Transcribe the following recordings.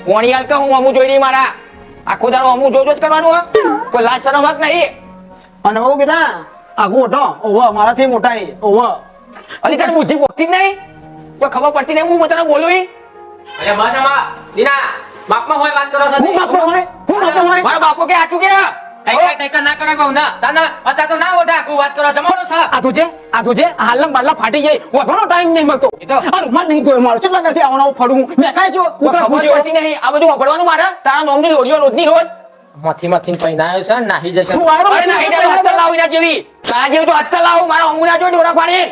કોણી હાલ કે હું અમુ જોઈ નહીં મારા આખો દાડો અમુ જોજો જ કરવાનું હા કોઈ લાજ શરમ હક નહીં અને હું બેટા આગુ ઓઢો ઓવો મારાથી મોટા એ ઓવો અલી તને બુદ્ધિ પોખતી જ નહીં કોઈ ખબર પડતી નહીં હું તને બોલું અરે માજામાં દીના બાપમાં હોય વાત કરો છો હું બાપો હોય મારો બાપો કે આચું કે ટેકા ના કરે બહુ ના તાના અત્યારે તો ના ઓઢા કો વાત કરો જમાનો છે આ તો છે હાલમ બાલા ફાટી જાય ઓઢવાનો ટાઈમ નહીં મળતો આ રૂમાલ નહીં ધોયો મારો કેટલા કરતી આવવાનો ફડું મેં કાય છો કોઈ ઉતરા ખબર પૂછ્યો પડતી નહીં આ બધું વાપરવાનું મારે તારા નોમની લોડીઓ રોજની રોજ મથી પૈનાયો છે નાહી જશે હું આવ્યો અરે ના ઈડા હાથ લાવ ઈડા જેવી તારા જેવી તો હાથ લાવ મારા અમુ ના જો ડોરા પાડી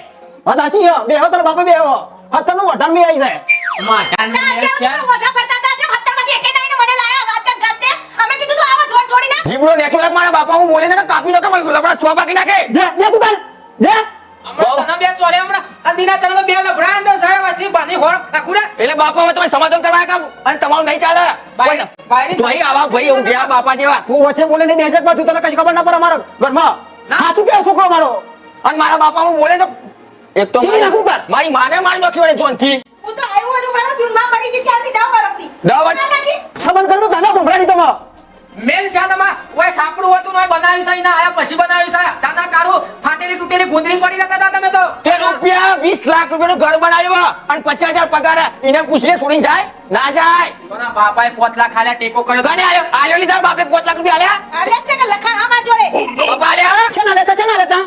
હા સાચી હે બેહો તારા બાપે બેહો હતનું વઢાણ મે આવી જાય માટાને મોઢા પડતા હતા જે હત્તામાંથી એકે નાઈને મને લાયા વાત કર કરતે અમે કીધું તું આવા જોડ જોડી ના જીબડો નેકળો મારા બાપા હું બોલે ને કાપી નાખે મને લબડા છો બાકી નાખે દે તું તાર દે હમણાં તને બે ચોરે હમણાં આ દીના તને બે લફડા અંદર સાહેબ આથી બાની હોર ઠાકુરા એટલે બાપા હવે તમે સમાધાન કરવા કામ અને તમારું નહીં ચાલે બાયરી તો અહીં આવા ભાઈ હું ગયા બાપા જેવા હું વચ્ચે બોલે ને બેસક પાછું તને કઈ ખબર ના પડે મારા ઘરમાં સાચું કે છોકરો મારો અને મારા બાપા હું બોલે તો એક તો ચીવી નાખું તાર. મારી માને મારી નાખ્યો ને જોનથી હું તો આવ્યો હતો મારો સુરમાં મરી ગઈ છે આની દવા બરફની દવા સંબંધ કરતો તને ભંભરાની તમે મેલ શાદમાં ઓય સાપડું હતું નોય બનાવ્યું છે ના આયા પછી બનાવ્યું છે દાદા કાઢું ફાટેલી તૂટેલી ગોદરી પડી રહેતા હતા તમે તો તે રૂપિયા 20 લાખ રૂપિયાનું ઘર બનાવ્યો અને 50,000 પગાર એને પૂછીને છોડીને જાય ના જાય કોના બાપાએ 5 લાખ આલ્યા ટેકો કર્યો કને આલ્યો લીધા બાપે 5 લાખ રૂપિયા આલ્યા અરે છે કે લખાણ અમાર જોડે બાપા આલ્યા છે ના લેતા